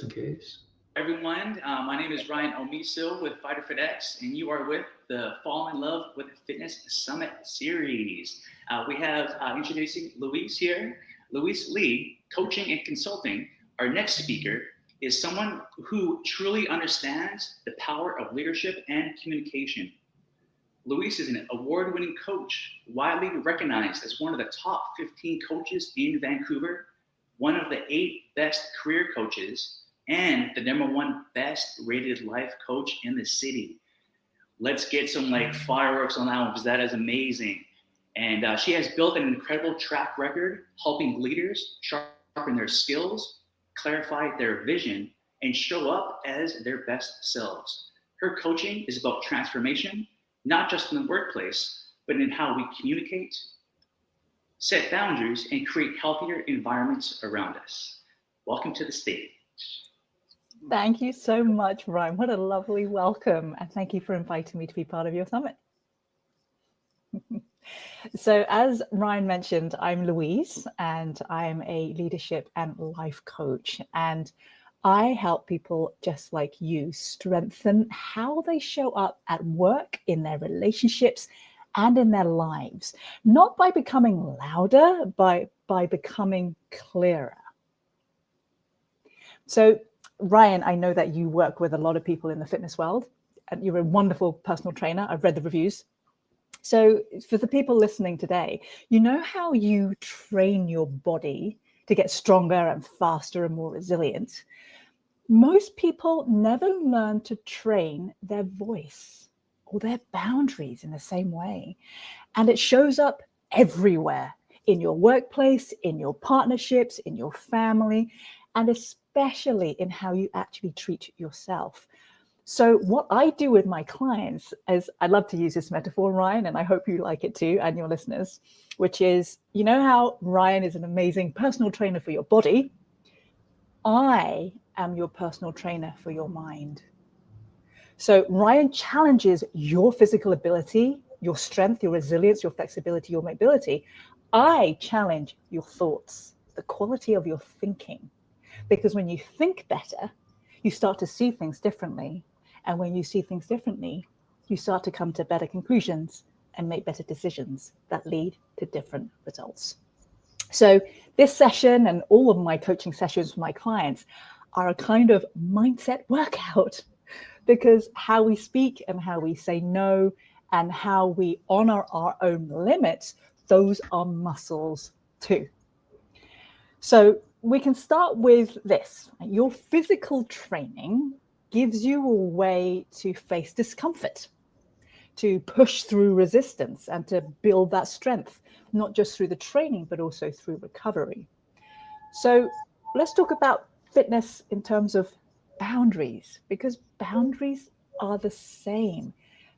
the case. Everyone. My name is Ryan Omeasoo with Fighter Fit X, and you are with the Fall in Love with Fitness Summit series. We have introducing Louise here. Louise Lee, coaching and consulting. Our next speaker is someone who truly understands the power of leadership and communication. Louise is an award-winning coach, widely recognized as one of the top 15 coaches in Vancouver, one of the 8 best career coaches, and the #1 best rated life coach in the city. Let's get some fireworks on that one because that is amazing. And she has built an incredible track record helping leaders sharpen their skills, clarify their vision, and show up as their best selves. Her coaching is about transformation, not just in the workplace, but in how we communicate, set boundaries, and create healthier environments around us. Welcome to the stage. Thank you so much, Ryan. What a lovely welcome. And thank you for inviting me to be part of your summit. So as Ryan mentioned, I'm Louise, and I'm a leadership and life coach. And I help people just like you strengthen how they show up at work, in their relationships, and in their lives, not by becoming louder, but by becoming clearer. So Ryan, I know that you work with a lot of people in the fitness world, and you're a wonderful personal trainer. I've read the reviews. So for the people listening today, you know how you train your body to get stronger and faster and more resilient? Most people never learn to train their voice or their boundaries in the same way. And it shows up everywhere, in your workplace, in your partnerships, in your family, and especially in how you actually treat yourself. So what I do with my clients is, I love to use this metaphor, Ryan, and I hope you like it too, and your listeners, which is, you know how Ryan is an amazing personal trainer for your body? I am your personal trainer for your mind. So Ryan challenges your physical ability, your strength, your resilience, your flexibility, your mobility. I challenge your thoughts, the quality of your thinking. Because when you think better, you start to see things differently. And when you see things differently, you start to come to better conclusions and make better decisions that lead to different results. So this session and all of my coaching sessions with my clients are a kind of mindset workout, because how we speak and how we say no and how we honor our own limits, those are muscles too. So we can start with this. Your physical training gives you a way to face discomfort, to push through resistance, and to build that strength, not just through the training, but also through recovery. So let's talk about fitness in terms of boundaries, because boundaries are the same.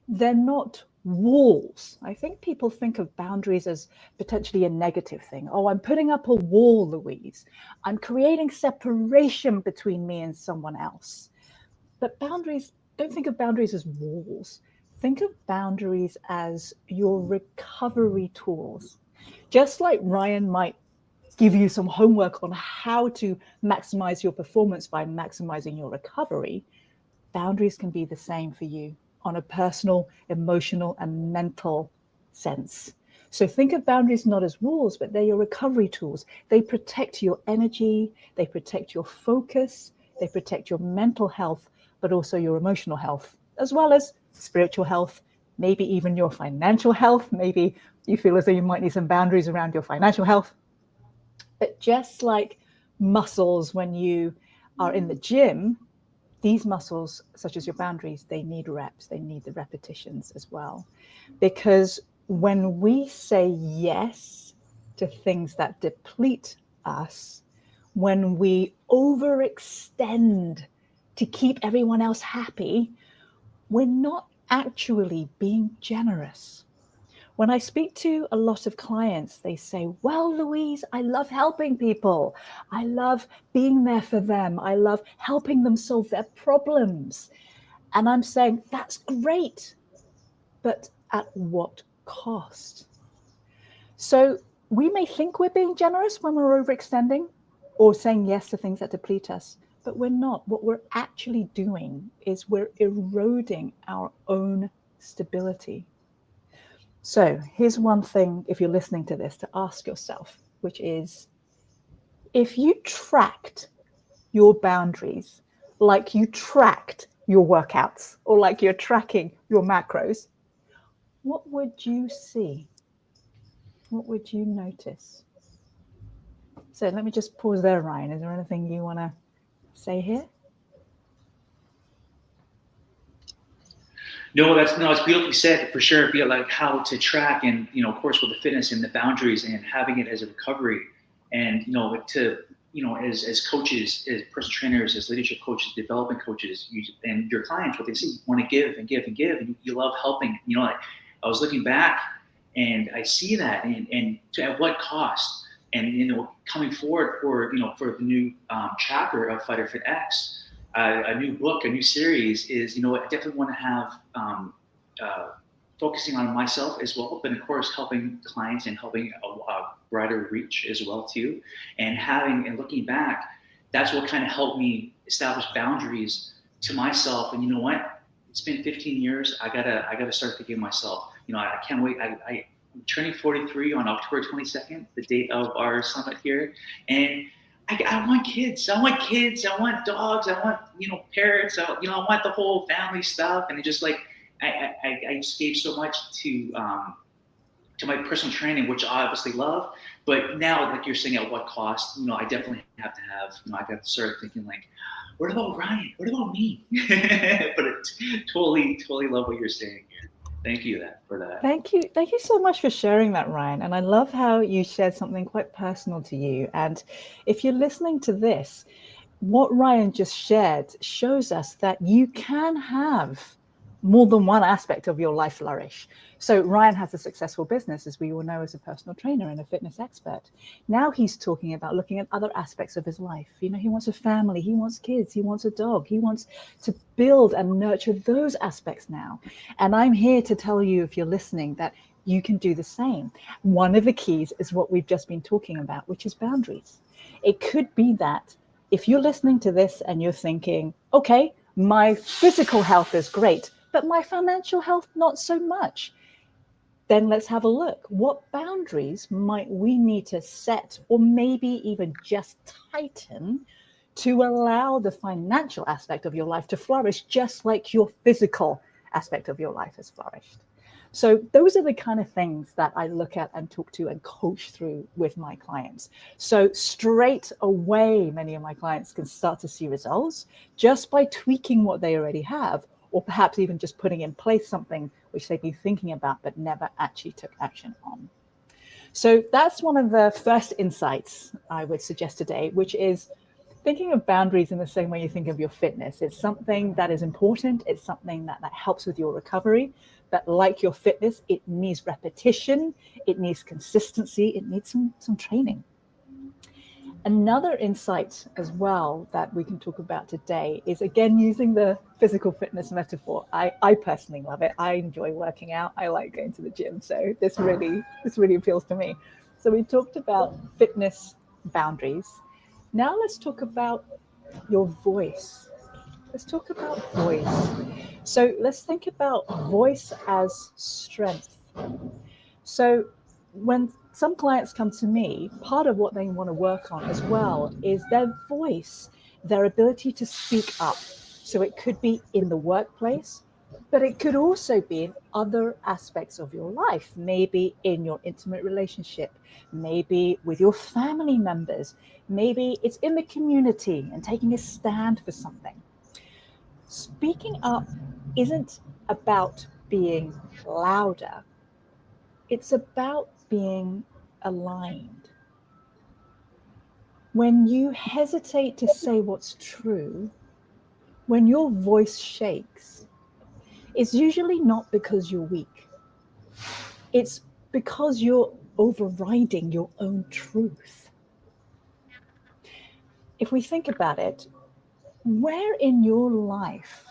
They're not walls. I think people think of boundaries as potentially a negative thing. Oh, I'm putting up a wall, Louise. I'm creating separation between me and someone else. But boundaries, don't think of boundaries as walls. Think of boundaries as your recovery tools. Just like Ryan might give you some homework on how to maximize your performance by maximizing your recovery, boundaries can be the same for you on a personal, emotional, and mental sense. So think of boundaries not as walls, but they're your recovery tools. They protect your energy, they protect your focus, they protect your mental health, but also your emotional health, as well as spiritual health, maybe even your financial health. Maybe you feel as though you might need some boundaries around your financial health. But just like muscles, when you are in the gym, these muscles, such as your boundaries, they need reps, they need the repetitions as well. Because when we say yes to things that deplete us, when we overextend to keep everyone else happy, we're not actually being generous. When I speak to a lot of clients, they say, well, Louise, I love helping people. I love being there for them. I love helping them solve their problems. And I'm saying, that's great, but at what cost? So we may think we're being generous when we're overextending or saying yes to things that deplete us. but we're not. What we're actually doing is we're eroding our own stability. So here's one thing, if you're listening to this, to ask yourself, which is, if you tracked your boundaries like you tracked your workouts, or like you're tracking your macros, what would you see? What would you notice? So let me just pause there, Ryan. Is there anything you want to say here? No, it's beautifully said, for sure. Be like how to track, and of course with the fitness and the boundaries and having it as a recovery, and as coaches, as personal trainers, as leadership coaches, development coaches, and your clients, what they say, you want to give and give and give, and you love helping. Like I was looking back, and I see that, and at what cost, and coming forward for for the new chapter of Fighter Fit X. A new book, a new series is, I definitely want to have focusing on myself as well, but of course helping clients and helping a broader reach as well too. And looking back, that's what kind of helped me establish boundaries to myself. And you know what? It's been 15 years. I gotta start thinking of myself. I can't wait. I'm turning 43 on October 22nd, the date of our summit here, and I want kids. I want kids. I want dogs. I want parrots. I want the whole family stuff. And it just like I just gave so much to my personal training, which I obviously love. But now, like you're saying, at what cost? I definitely have to have. I got to start thinking like, what about Ryan? What about me? But totally love what you're saying here. Thank you for that. Thank you so much for sharing that, Ryan. And I love how you shared something quite personal to you. And if you're listening to this, what Ryan just shared shows us that you can have more than one aspect of your life flourish. So Ryan has a successful business, as we all know, as a personal trainer and a fitness expert. Now he's talking about looking at other aspects of his life. He wants a family, he wants kids, he wants a dog, he wants to build and nurture those aspects now. And I'm here to tell you, if you're listening, that you can do the same. One of the keys is what we've just been talking about, which is boundaries. It could be that if you're listening to this and you're thinking, okay, my physical health is great, but my financial health, not so much. Then let's have a look. What boundaries might we need to set, or maybe even just tighten, to allow the financial aspect of your life to flourish just like your physical aspect of your life has flourished? So those are the kind of things that I look at and talk to and coach through with my clients. So straight away, many of my clients can start to see results just by tweaking what they already have, or perhaps even just putting in place something which they've been thinking about but never actually took action on. So that's one of the first insights I would suggest today, which is thinking of boundaries in the same way you think of your fitness. It's something that is important. It's something that helps with your recovery. But like your fitness, it needs repetition. It needs consistency. It needs some training. Another insight as well that we can talk about today is, again, using the physical fitness metaphor. I personally love it. I enjoy working out. I like going to the gym. So this really appeals to me. So we talked about fitness boundaries. Now let's talk about your voice. Let's talk about voice. So let's think about voice as strength. So when some clients come to me, part of what they want to work on as well is their voice, their ability to speak up. So it could be in the workplace, but it could also be in other aspects of your life, maybe in your intimate relationship, maybe with your family members, maybe it's in the community and taking a stand for something. Speaking up isn't about being louder. It's about being aligned. When you hesitate to say what's true, when your voice shakes, it's usually not because you're weak. It's because you're overriding your own truth. If we think about it, where in your life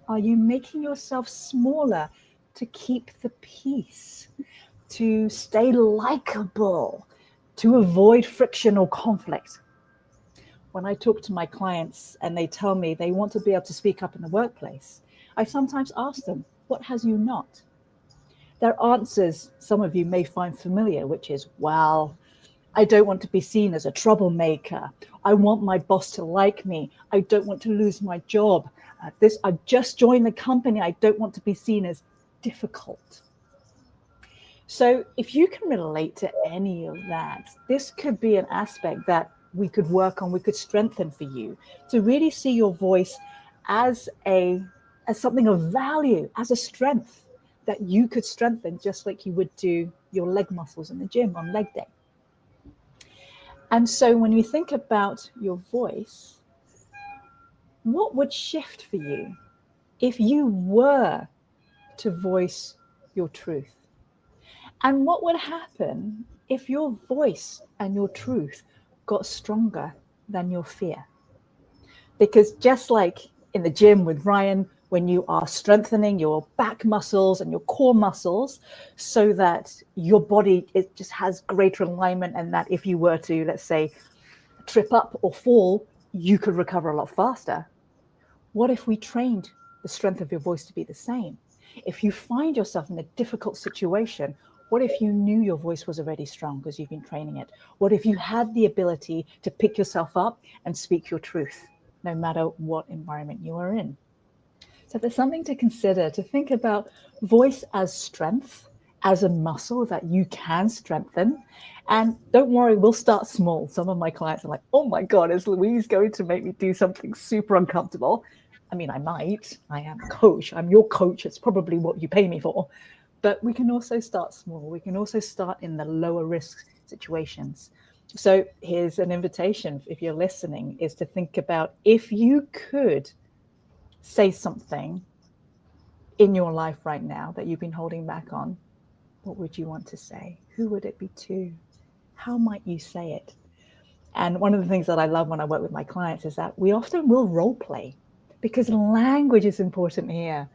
are you making yourself smaller to keep the peace, to stay likable, to avoid friction or conflict? when I talk to my clients and they tell me they want to be able to speak up in the workplace, I sometimes ask them, what has you not? Their answers, some of you may find familiar, which is, well, I don't want to be seen as a troublemaker. I want my boss to like me. I don't want to lose my job. I've just joined the company. I don't want to be seen as difficult. So if you can relate to any of that, this could be an aspect that we could work on, we could strengthen for you to really see your voice as something of value, as a strength that you could strengthen, just like you would do your leg muscles in the gym on leg day. And so when you think about your voice, what would shift for you if you were to voice your truth? And what would happen if your voice and your truth got stronger than your fear? Because just like in the gym with Ryan, when you are strengthening your back muscles and your core muscles so that your body, it just has greater alignment, and that if you were to, let's say, trip up or fall, you could recover a lot faster. What if we trained the strength of your voice to be the same? If you find yourself in a difficult situation, what if you knew your voice was already strong because you've been training it? What if you had the ability to pick yourself up and speak your truth, no matter what environment you are in? So there's something to consider, to think about voice as strength, as a muscle that you can strengthen. And don't worry, we'll start small. Some of my clients are like, oh my God, is Louise going to make me do something super uncomfortable? I mean, I might. I am a coach. I'm your coach. It's probably what you pay me for. But we can also start small. We can also start in the lower risk situations. So here's an invitation, if you're listening, is to think about, if you could say something in your life right now that you've been holding back on, what would you want to say? Who would it be to? How might you say it? And one of the things that I love when I work with my clients is that we often will role play, because language is important here.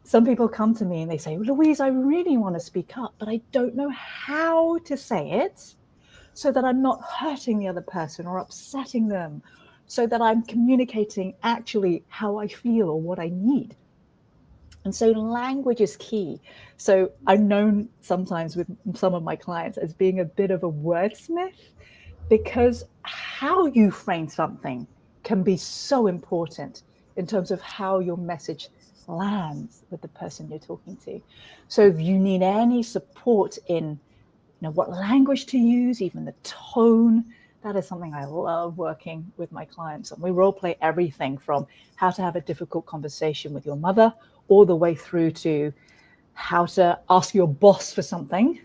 Some people come to me and they say, Louise, I really want to speak up, but I don't know how to say it so that I'm not hurting the other person or upsetting them, so that I'm communicating actually how I feel or what I need. And so language is key. So I'm known sometimes with some of my clients as being a bit of a wordsmith, because how you frame something can be so important in terms of how your message lands with the person you're talking to. So if you need any support in what language to use, even the tone, that is something I love working with my clients on. We role play everything from how to have a difficult conversation with your mother, all the way through to how to ask your boss for something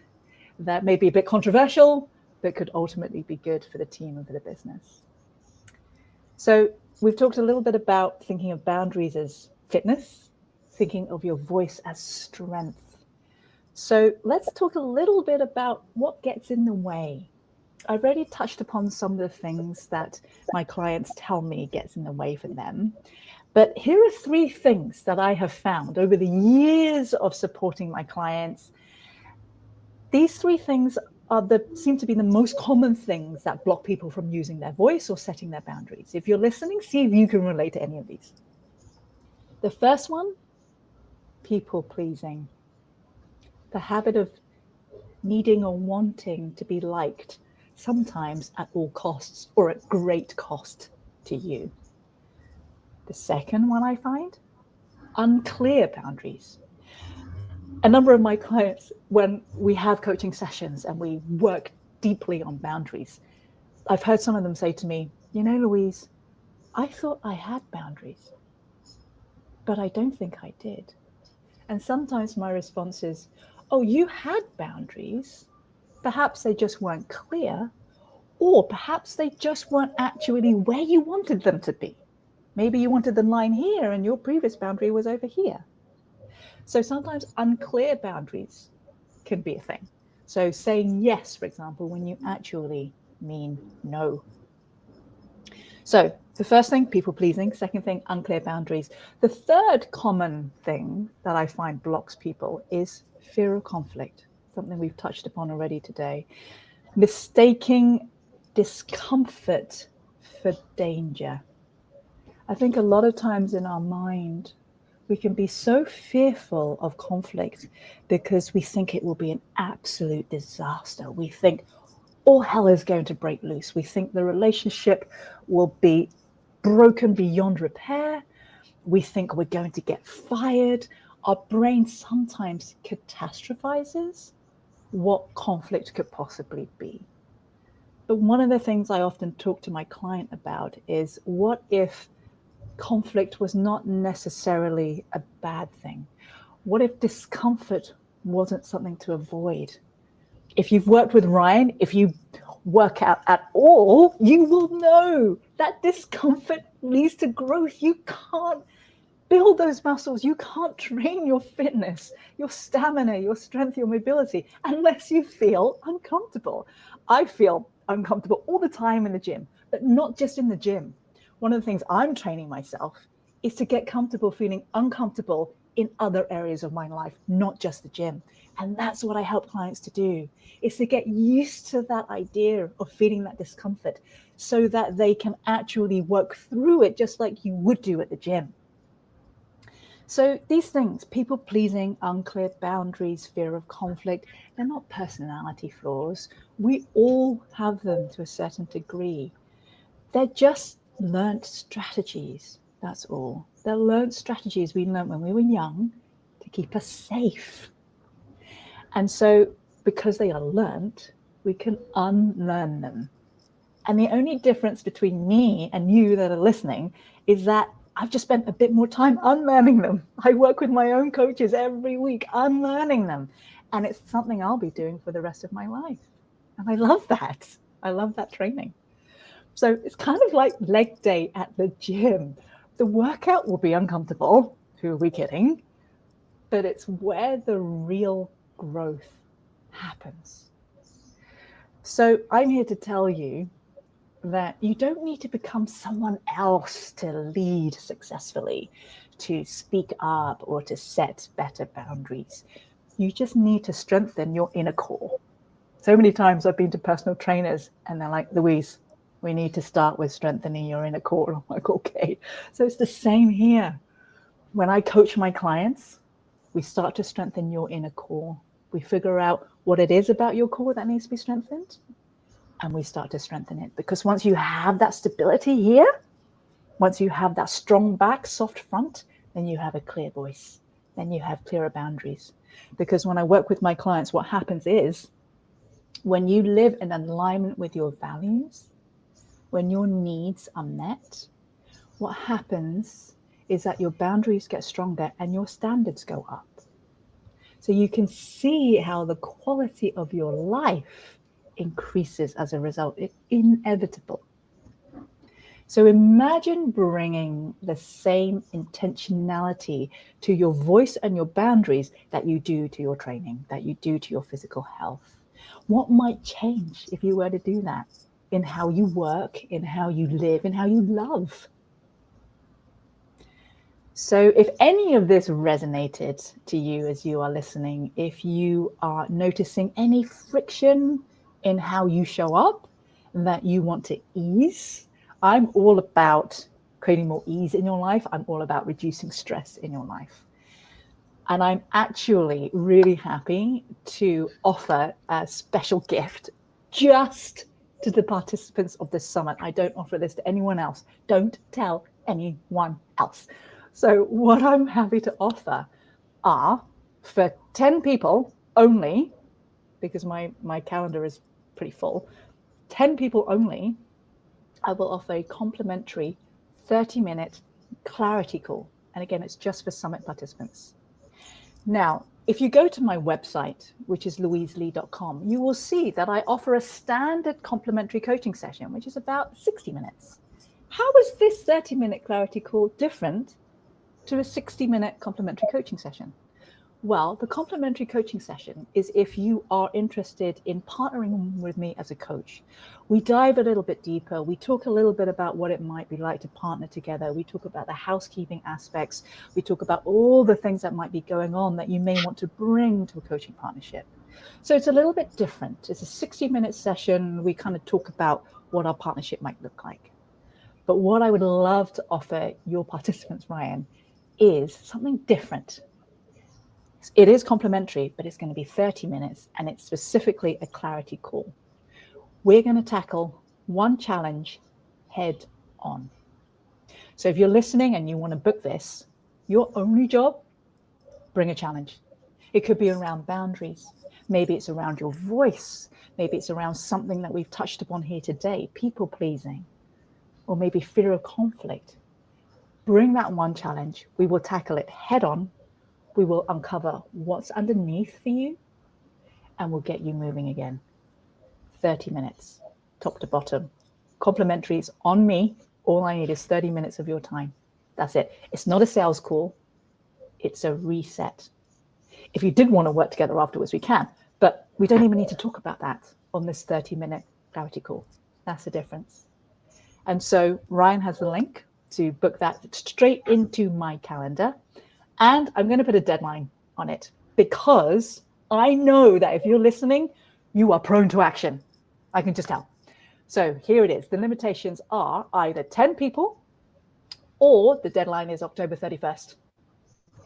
that may be a bit controversial, but could ultimately be good for the team and for the business. So we've talked a little bit about thinking of boundaries as fitness, thinking of your voice as strength. So let's talk a little bit about what gets in the way. I've already touched upon some of the things that my clients tell me gets in the way for them. But here are 3 things that I have found over the years of supporting my clients. These 3 things seem to be the most common things that block people from using their voice or setting their boundaries. If you're listening, see if you can relate to any of these. The first one, people pleasing. The habit of needing or wanting to be liked, sometimes at all costs or at great cost to you. The second one I find, unclear boundaries. A number of my clients, when we have coaching sessions and we work deeply on boundaries, I've heard some of them say to me, Louise, I thought I had boundaries, but I don't think I did. And sometimes my response is, oh, you had boundaries. Perhaps they just weren't clear, or perhaps they just weren't actually where you wanted them to be. Maybe you wanted them lying here and your previous boundary was over here. So sometimes unclear boundaries can be a thing. So saying yes, for example, when you actually mean no. So the first thing, people pleasing. Second thing, unclear boundaries. The third common thing that I find blocks people is fear of conflict, something we've touched upon already today. Mistaking discomfort for danger. I think a lot of times in our mind, we can be so fearful of conflict because we think it will be an absolute disaster. We think all hell is going to break loose. We think the relationship will be broken beyond repair. We think we're going to get fired. Our brain sometimes catastrophizes what conflict could possibly be. But one of the things I often talk to my client about is, what if conflict was not necessarily a bad thing? What if discomfort wasn't something to avoid? If you've worked with Ryan, if you work out at all, you will know that discomfort leads to growth. You can't build those muscles. You can't train your fitness, your stamina, your strength, your mobility, unless you feel uncomfortable. I feel uncomfortable all the time in the gym, but not just in the gym. One of the things I'm training myself is to get comfortable feeling uncomfortable in other areas of my life, not just the gym. And that's what I help clients to do, is to get used to that idea of feeling that discomfort so that they can actually work through it just like you would do at the gym. So these things, people pleasing, unclear boundaries, fear of conflict, they're not personality flaws. We all have them to a certain degree. They're just learned strategies, that's all. They're learned strategies we learned when we were young to keep us safe. And so because they are learned, we can unlearn them. And the only difference between me and you that are listening is that I've just spent a bit more time unlearning them. I work with my own coaches every week, unlearning them. And it's something I'll be doing for the rest of my life. And I love that. I love that training. So it's kind of like leg day at the gym. The workout will be uncomfortable. Who are we kidding? But it's where the real growth happens. So I'm here to tell you that you don't need to become someone else to lead successfully, to speak up, or to set better boundaries. You just need to strengthen your inner core. So many times I've been to personal trainers and they're like, Louise, we need to start with strengthening your inner core. I'm like, okay. So it's the same here. When I coach my clients, we start to strengthen your inner core. We figure out what it is about your core that needs to be strengthened, and we start to strengthen it. Because once you have that stability here, once you have that strong back, soft front, then you have a clear voice. Then you have clearer boundaries. Because when I work with my clients, what happens is, when you live in alignment with your values, when your needs are met, what happens is that your boundaries get stronger and your standards go up. So you can see how the quality of your life increases as a result. It's inevitable. So imagine bringing the same intentionality to your voice and your boundaries that you do to your training, that you do to your physical health. What might change if you were to do that in how you work, in how you live, in how you love? So if any of this resonated to you as you are listening, if you are noticing any friction in how you show up that you want to ease, I'm all about creating more ease in your life. I'm all about reducing stress in your life. And I'm actually really happy to offer a special gift just to the participants of this summit. I don't offer this to anyone else. Don't tell anyone else. So what I'm happy to offer are, for 10 people only, because my calendar is pretty full, 10 people only, I will offer a complimentary 30-minute clarity call. And again, it's just for summit participants. Now, if you go to my website, which is louiselee.com, you will see that I offer a standard complimentary coaching session, which is about 60 minutes. How is this 30-minute clarity call different to a 60-minute complimentary coaching session? Well, the complimentary coaching session is if you are interested in partnering with me as a coach. We dive a little bit deeper. We talk a little bit about what it might be like to partner together. We talk about the housekeeping aspects. We talk about all the things that might be going on that you may want to bring to a coaching partnership. So it's a little bit different. It's a 60-minute session. We kind of talk about what our partnership might look like. But what I would love to offer your participants, Ryan, is something different. It is complimentary, but it's going to be 30 minutes and it's specifically a clarity call. We're going to tackle one challenge head on. So if you're listening and you want to book this, your only job, bring a challenge. It could be around boundaries. Maybe it's around your voice. Maybe it's around something that we've touched upon here today, people pleasing, or maybe fear of conflict. Bring that one challenge. We will tackle it head on. We will uncover what's underneath for you, and we'll get you moving again. 30 minutes, top to bottom. Complimentaries on me. All I need is 30 minutes of your time. That's it. It's not a sales call. It's a reset. If you did want to work together afterwards, we can, but we don't even need to talk about that on this 30-minute clarity call. That's the difference. And so Ryan has the link to book that straight into my calendar. And I'm going to put a deadline on it because I know that if you're listening, you are prone to action. I can just tell. So here it is. The limitations are either 10 people or the deadline is October 31st.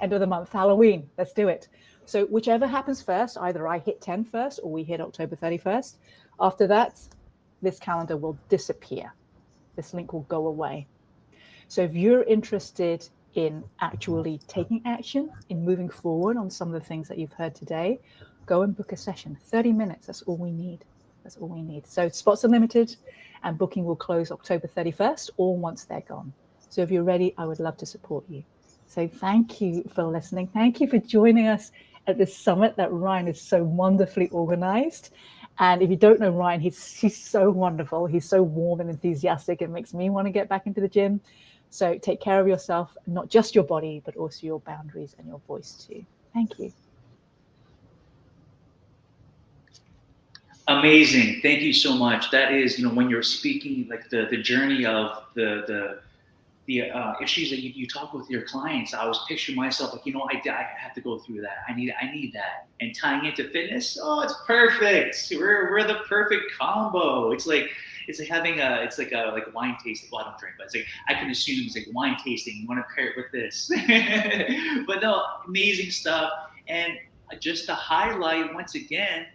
End of the month, Halloween. Let's do it. So whichever happens first, either I hit 10 first or we hit October 31st. After that, this calendar will disappear. This link will go away. So if you're interested in actually taking action, in moving forward on some of the things that you've heard today, go and book a session. 30 minutes, that's all we need. That's all we need. So spots are limited and booking will close October 31st or once they're gone. So if you're ready, I would love to support you. So thank you for listening. Thank you for joining us at this summit that Ryan is so wonderfully organized. And if you don't know Ryan, he's so wonderful. He's so warm and enthusiastic. It makes me want to get back into the gym. So take care of yourself, not just your body, but also your boundaries and your voice too. Thank you. Amazing. Thank you so much. That is, when you're speaking, like the journey of the issues that you talk with your clients, I was picturing myself like, I have to go through that. I need that. And tying into fitness, oh, it's perfect. We're the perfect combo. It's like having like wine tasting. Well, I don't drink, but it's like I can assume it's like wine tasting. You want to pair it with this, but no, amazing stuff. And just to highlight once again,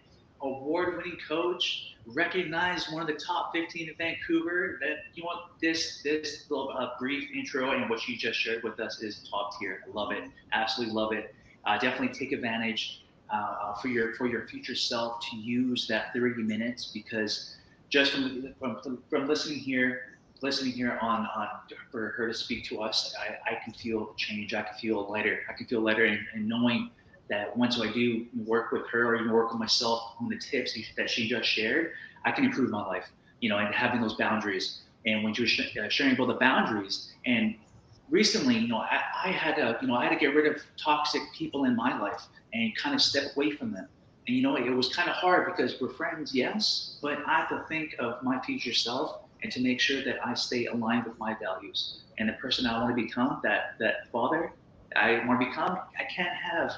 award-winning coach, recognized one of the top 15 in Vancouver. That this little brief intro and what you just shared with us is top tier. I love it, absolutely love it. Definitely take advantage for your future self to use that 30 minutes because just from listening here on for her to speak to us, I can feel change. I can feel lighter. And knowing that once I do work with her or even work with myself on the tips that she just shared, I can improve my life, and having those boundaries. And when she was sharing about the boundaries, and recently, I had to get rid of toxic people in my life and kind of step away from them. And it was kind of hard because we're friends, yes, but I have to think of my future self and to make sure that I stay aligned with my values and the person I want to become, that father I want to become. I can't have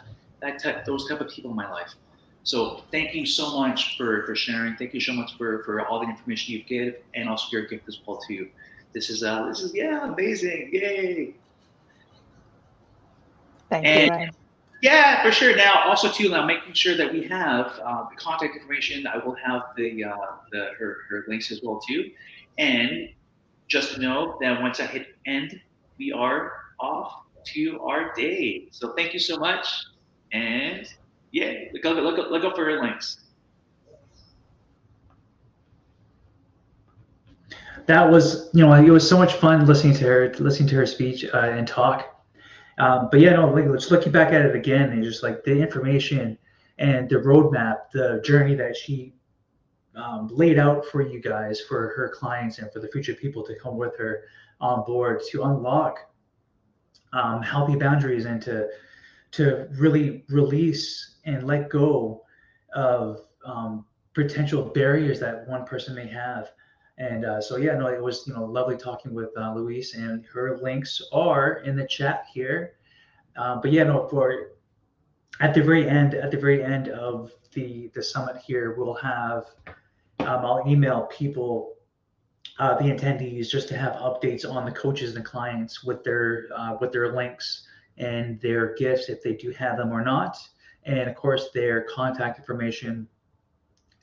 those type of people in my life. So thank you so much for sharing. Thank you so much for all the information you've given and also your gift as well too. This is amazing. Yay. Thank you, Ryan. Yeah, for sure. Now also too, now making sure that we have the contact information. I will have her links as well too. And just know that once I hit end, we are off to our day. So thank you so much. And yeah, look up for her links. That was, it was so much fun listening to her speech and talk. But yeah, no, just looking back at it again, and just like the information and the roadmap, the journey that she laid out for you guys, for her clients, and for the future people to come with her on board to unlock healthy boundaries and to really release and let go of potential barriers that one person may have. And so yeah, no, it was lovely talking with Louise, and her links are in the chat here. But yeah, no, for at the very end of the summit here, we'll have I'll email people the attendees just to have updates on the coaches and clients with their links and their gifts if they do have them or not, and of course their contact information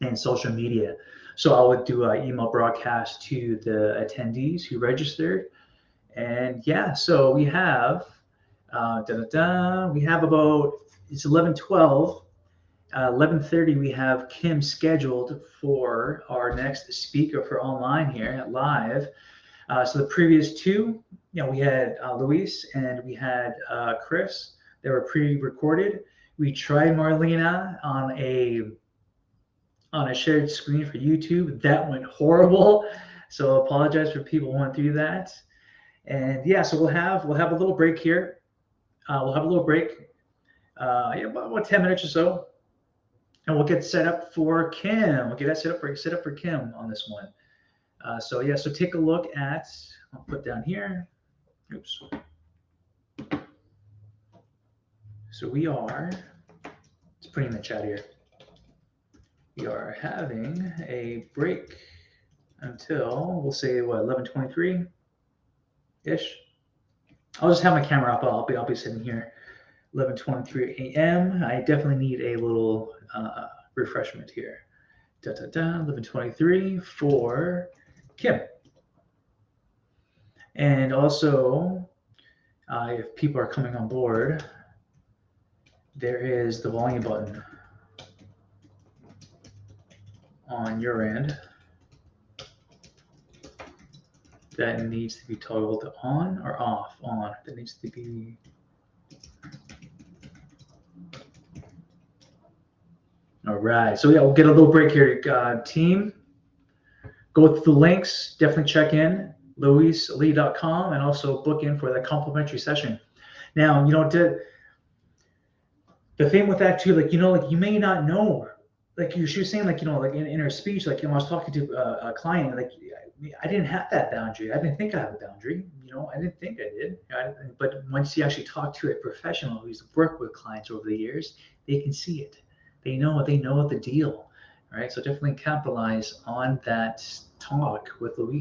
and social media. So I would do an email broadcast to the attendees who registered. And yeah, so we have we have about, it's 11:12. 11:30 we have Kim scheduled for our next speaker for online here live. So the previous two, we had Louise and we had Chris. They were pre-recorded. We tried Marlena on a shared screen for YouTube. That went horrible. So apologize for people who went through that. And yeah, so we'll have a little break here. We'll have a little break, about 10 minutes or so, and we'll get set up for Kim. We'll get that set up for Kim on this one. So yeah, so take a look at. I'll put down here. Oops. So we are. Let's put in the chat here. We are having a break until, we'll say, what, 11:23 ish. I'll just have my camera up. I'll be sitting here 11:23 a.m. I definitely need a little refreshment here. 11:23 for Kim. And also, if people are coming on board, there is the volume button on your end that needs to be toggled on or off. On. That needs to be. All right. So yeah, we'll get a little break here, team. Go through the links. Definitely check in louiselee.com and also book in for the complimentary session. Now, the thing with that too, you may not know, she was saying, in her speech, I was talking to a client, I didn't have that boundary. I didn't think I had a boundary. I didn't think I did. But once you actually talk to a professional who's worked with clients over the years, they can see it. They know the deal, right? So definitely capitalize on that talk with Louise.